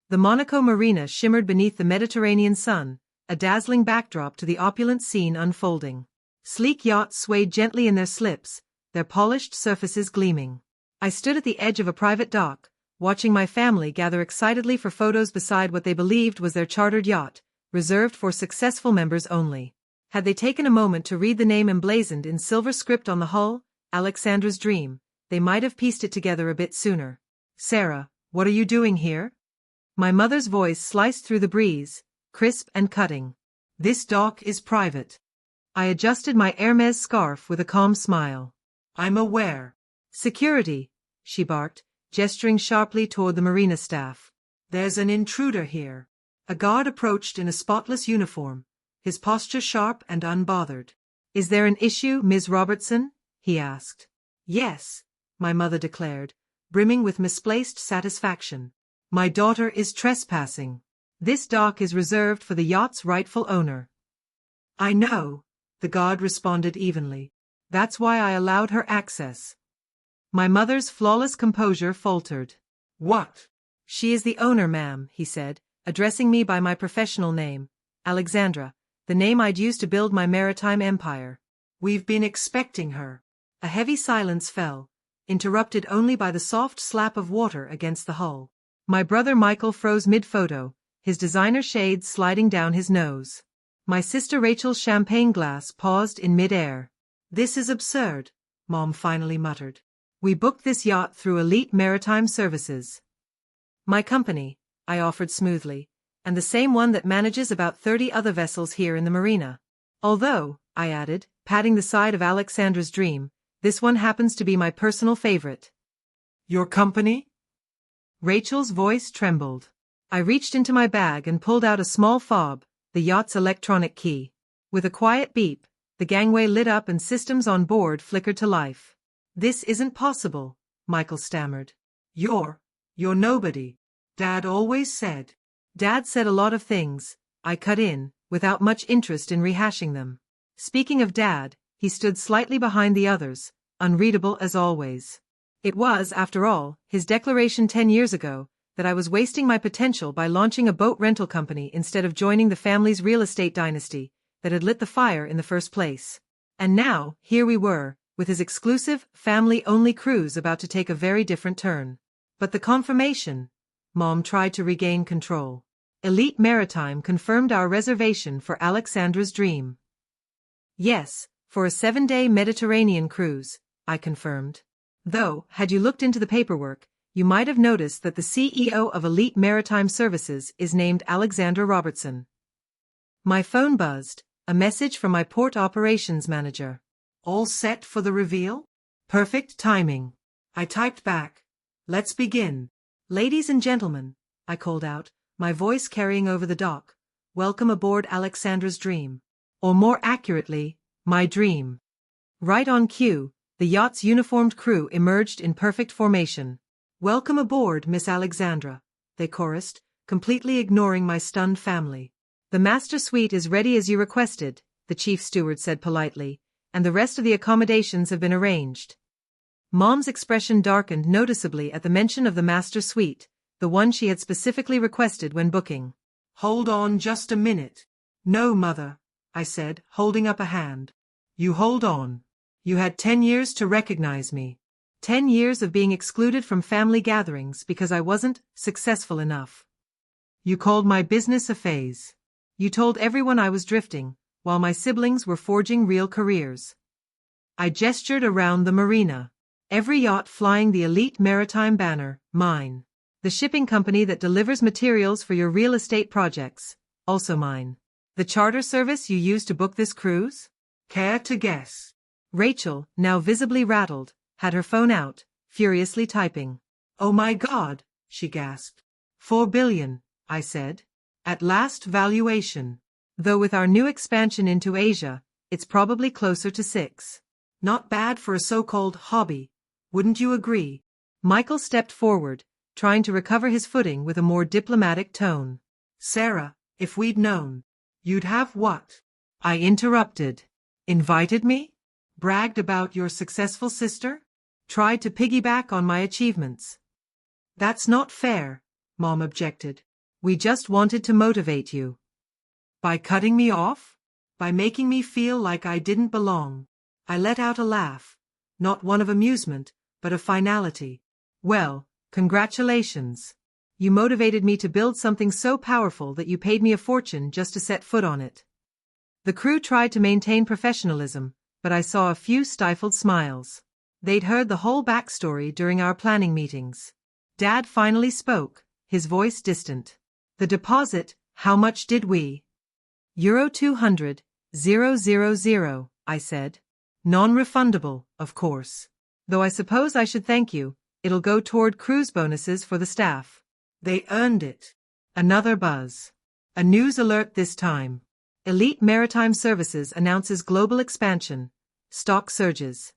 The Monaco marina shimmered beneath the Mediterranean sun, a dazzling backdrop to the opulent scene unfolding. Sleek yachts swayed gently in their slips, their polished surfaces gleaming. I stood at the edge of a private dock, watching my family gather excitedly for photos beside what they believed was their chartered yacht, reserved for successful members only. Had they taken a moment to read the name emblazoned in silver script on the hull, Alexandra's Dream, they might have pieced it together a bit sooner. "Sarah, what are you doing here?" My mother's voice sliced through the breeze, crisp and cutting. "This dock is private." I adjusted my Hermes scarf with a calm smile. "I'm aware." "Security," she barked, gesturing sharply toward the marina staff. "There's an intruder here." A guard approached in a spotless uniform, his posture sharp and unbothered. "Is there an issue, Ms. Robertson?" he asked. "Yes," my mother declared, brimming with misplaced satisfaction. "My daughter is trespassing. This dock is reserved for the yacht's rightful owner." "I know," the guard responded evenly. "That's why I allowed her access." My mother's flawless composure faltered. "What?" "She is the owner, ma'am," he said, addressing me by my professional name, Alexandra, the name I'd used to build my maritime empire. "We've been expecting her." A heavy silence fell, interrupted only by the soft slap of water against the hull. My brother Michael froze mid-photo, his designer shades sliding down his nose. My sister Rachel's champagne glass paused in mid-air. "This is absurd," Mom finally muttered. "We booked this yacht through Elite Maritime Services." "My company," I offered smoothly, "and the same one that manages about 30 other vessels here in the marina. Although," I added, patting the side of Alexandra's Dream, "this one happens to be my personal favorite." "Your company?" Rachel's voice trembled. I reached into my bag and pulled out a small fob, the yacht's electronic key. With a quiet beep, the gangway lit up and systems on board flickered to life. "This isn't possible," Michael stammered. You're nobody. Dad always said." "Dad said a lot of things," I cut in, without much interest in rehashing them. Speaking of Dad, he stood slightly behind the others, unreadable as always. It was, after all, his declaration 10 years ago, that I was wasting my potential by launching a boat rental company instead of joining the family's real estate dynasty, that had lit the fire in the first place. And now, here we were, with his exclusive, family-only cruise about to take a very different turn. But the confirmation. Mom tried to regain control. Elite Maritime confirmed our reservation for Alexandra's Dream. "Yes, for a 7-day Mediterranean cruise," I confirmed. "Though, had you looked into the paperwork, you might have noticed that the CEO of Elite Maritime Services is named Alexandra Robertson." My phone buzzed, a message from my port operations manager. "All set for the reveal?" "Perfect timing." I typed back. "Let's begin." "Ladies and gentlemen," I called out, my voice carrying over the dock, "welcome aboard Alexandra's Dream. Or more accurately, my dream." Right on cue, the yacht's uniformed crew emerged in perfect formation. "Welcome aboard, Miss Alexandra," they chorused, completely ignoring my stunned family. "The master suite is ready as you requested," the chief steward said politely, "and the rest of the accommodations have been arranged." Mom's expression darkened noticeably at the mention of the master suite, the one she had specifically requested when booking. "Hold on just a minute." "No, Mother," I said, holding up a hand. "You hold on. You had 10 years to recognize me. 10 years of being excluded from family gatherings because I wasn't successful enough. You called my business a phase. You told everyone I was drifting, while my siblings were forging real careers." I gestured around the marina. "Every yacht flying the Elite Maritime banner, mine. The shipping company that delivers materials for your real estate projects, also mine. The charter service you used to book this cruise? Care to guess?" Rachel, now visibly rattled, had her phone out, furiously typing. "Oh my God," she gasped. $4 billion, I said. "At last valuation. Though with our new expansion into Asia, it's probably closer to 6. Not bad for a so-called hobby. Wouldn't you agree?" Michael stepped forward, trying to recover his footing with a more diplomatic tone. "Sarah, if we'd known, you'd have what?" I interrupted. "Invited me? Bragged about your successful sister? Tried to piggyback on my achievements?" "That's not fair," Mom objected. We just wanted to motivate you. By cutting me off? By making me feel like I didn't belong? I let out a laugh, not one of amusement, but of finality. Well, congratulations. You motivated me to build something so powerful that you paid me a fortune just to set foot on it. The crew tried to maintain professionalism, but I saw a few stifled smiles. They'd heard the whole backstory during our planning meetings. Dad finally spoke, his voice distant. The deposit, how much did we? Euro 200,000, I said. Non-refundable, of course. Though I suppose I should thank you, it'll go toward cruise bonuses for the staff. They earned it. Another buzz. A news alert this time. Elite Maritime Services announces global expansion. Stock surges.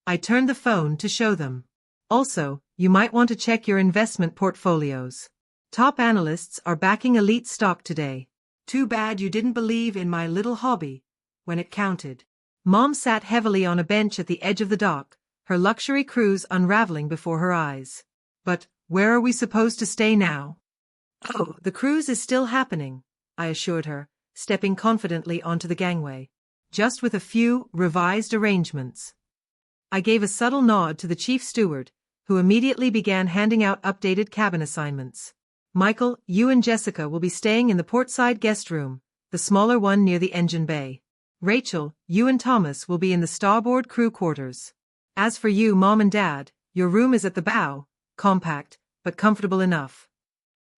I turned the phone to show them. Also, you might want to check your investment portfolios. Top analysts are backing elite stock today. Too bad you didn't believe in my little hobby when it counted. Mom sat heavily on a bench at the edge of the dock, her luxury cruise unraveling before her eyes. But where are we supposed to stay now? Oh, the cruise is still happening, I assured her, stepping confidently onto the gangway. Just with a few revised arrangements. I gave a subtle nod to the chief steward, who immediately began handing out updated cabin assignments. Michael, you and Jessica will be staying in the portside guest room, the smaller one near the engine bay. Rachel, you and Thomas will be in the starboard crew quarters. As for you, Mom and Dad, your room is at the bow, compact, but comfortable enough.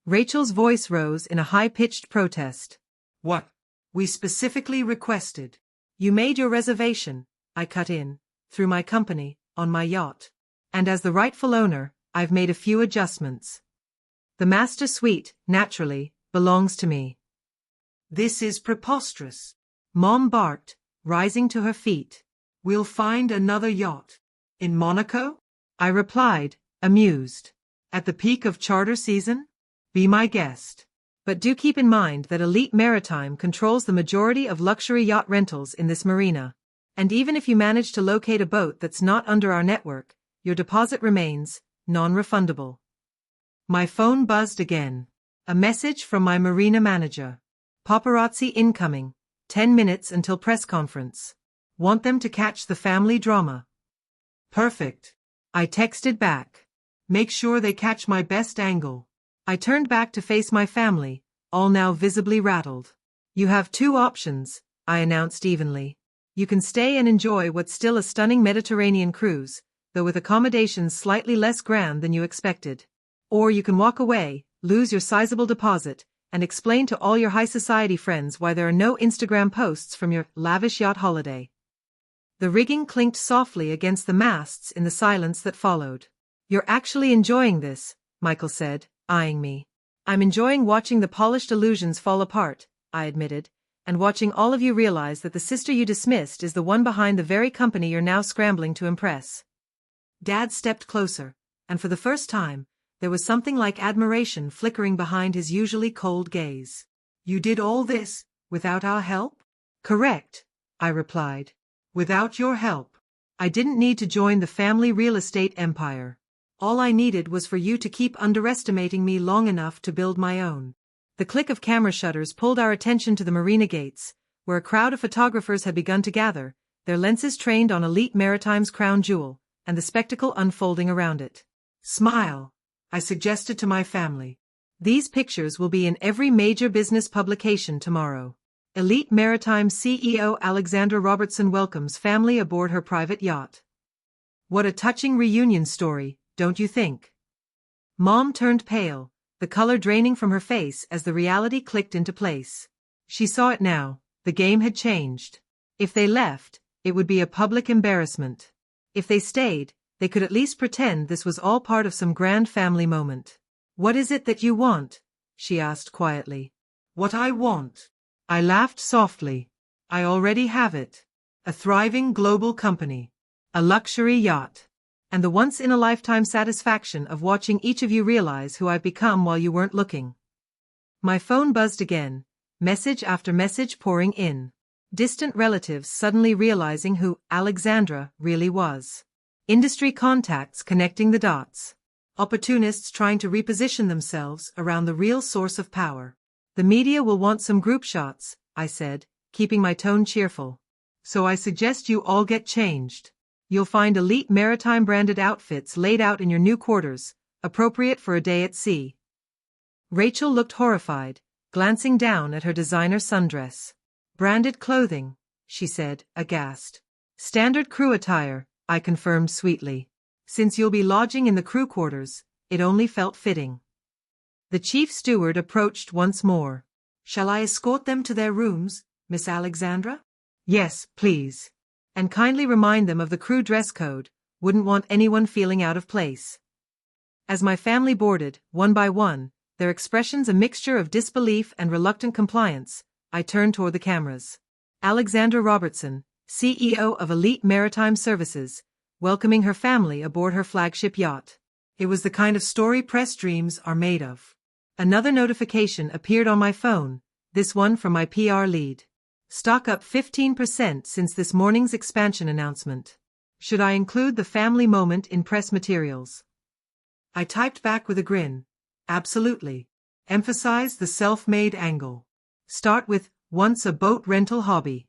Rachel's voice rose in a high-pitched protest. What? We specifically requested. You made your reservation, I cut in, through my company, on my yacht. And as the rightful owner, I've made a few adjustments. The master suite, naturally, belongs to me. This is preposterous. Mom barked, rising to her feet. We'll find another yacht. In Monaco? I replied, amused. At the peak of charter season? Be my guest. But do keep in mind that Elite Maritime controls the majority of luxury yacht rentals in this marina. And even if you manage to locate a boat that's not under our network, your deposit remains non-refundable. My phone buzzed again. A message from my marina manager. Paparazzi incoming. 10 minutes until press conference. Want them to catch the family drama. Perfect. I texted back. Make sure they catch my best angle. I turned back to face my family, all now visibly rattled. You have two options, I announced evenly. You can stay and enjoy what's still a stunning Mediterranean cruise, though with accommodations slightly less grand than you expected. Or you can walk away, lose your sizable deposit, and explain to all your high society friends why there are no Instagram posts from your lavish yacht holiday. The rigging clinked softly against the masts in the silence that followed. You're actually enjoying this, Michael said, eyeing me. I'm enjoying watching the polished illusions fall apart, I admitted, and watching all of you realize that the sister you dismissed is the one behind the very company you're now scrambling to impress. Dad stepped closer, and for the first time, there was something like admiration flickering behind his usually cold gaze. You did all this, without our help? Correct, I replied. Without your help. I didn't need to join the family real estate empire. All I needed was for you to keep underestimating me long enough to build my own. The click of camera shutters pulled our attention to the marina gates, where a crowd of photographers had begun to gather, their lenses trained on Elite Maritime's crown jewel, and the spectacle unfolding around it. Smile, I suggested to my family. These pictures will be in every major business publication tomorrow. Elite Maritime CEO Alexandra Robertson welcomes family aboard her private yacht. What a touching reunion story, don't you think? Mom turned pale, the color draining from her face as the reality clicked into place. She saw it now, the game had changed. If they left, it would be a public embarrassment. If they stayed, they could at least pretend this was all part of some grand family moment. What is it that you want? She asked quietly. What I want? I laughed softly. I already have it. A thriving global company. A luxury yacht. And the once-in-a-lifetime satisfaction of watching each of you realize who I've become while you weren't looking. My phone buzzed again, message after message pouring in. Distant relatives suddenly realizing who Alexandra really was. Industry contacts connecting the dots. Opportunists trying to reposition themselves around the real source of power. The media will want some group shots, I said, keeping my tone cheerful. So I suggest you all get changed. You'll find elite Maritime branded outfits laid out in your new quarters, appropriate for a day at sea. Rachel looked horrified, glancing down at her designer sundress. Branded clothing, she said, aghast. Standard crew attire, I confirmed sweetly. Since you'll be lodging in the crew quarters, it only felt fitting. The chief steward approached once more. Shall I escort them to their rooms, Miss Alexandra? Yes, please. And kindly remind them of the crew dress code, wouldn't want anyone feeling out of place. As my family boarded, one by one, their expressions a mixture of disbelief and reluctant compliance, I turned toward the cameras. Alexandra Robertson, CEO of Elite Maritime Services, welcoming her family aboard her flagship yacht. It was the kind of story press dreams are made of. Another notification appeared on my phone, this one from my PR lead. Stock up 15% since this morning's expansion announcement. Should I include the family moment in press materials? I typed back with a grin. Absolutely. Emphasize the self-made angle. Start with, once a boat rental hobby.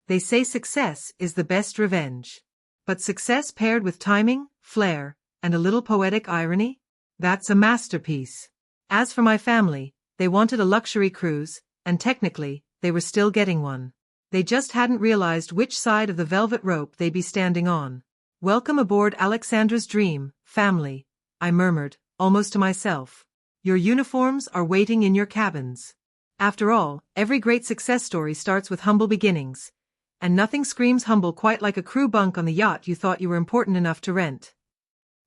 They say success is the best revenge. But success paired with timing, flair, and a little poetic irony? That's a masterpiece. As for my family, they wanted a luxury cruise, and technically, they were still getting one. They just hadn't realized which side of the velvet rope they'd be standing on. Welcome aboard Alexandra's dream, family, I murmured, almost to myself. Your uniforms are waiting in your cabins. After all, every great success story starts with humble beginnings. And nothing screams humble quite like a crew bunk on the yacht you thought you were important enough to rent.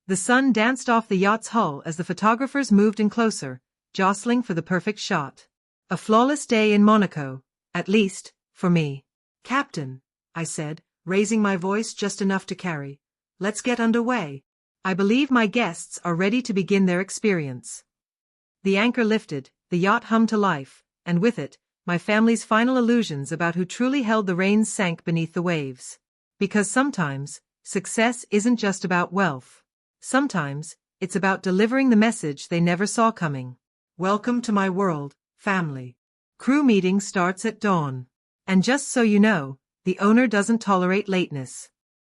The sun danced off the yacht's hull as the photographers moved in closer, jostling for the perfect shot. A flawless day in Monaco, at least, for me. Captain, I said, raising my voice just enough to carry. Let's get underway. I believe my guests are ready to begin their experience. The anchor lifted, the yacht hummed to life, and with it, my family's final illusions about who truly held the reins sank beneath the waves. Because sometimes, success isn't just about wealth. Sometimes, it's about delivering the message they never saw coming. Welcome to my world, family. Crew meeting starts at dawn. And just so you know, the owner doesn't tolerate lateness.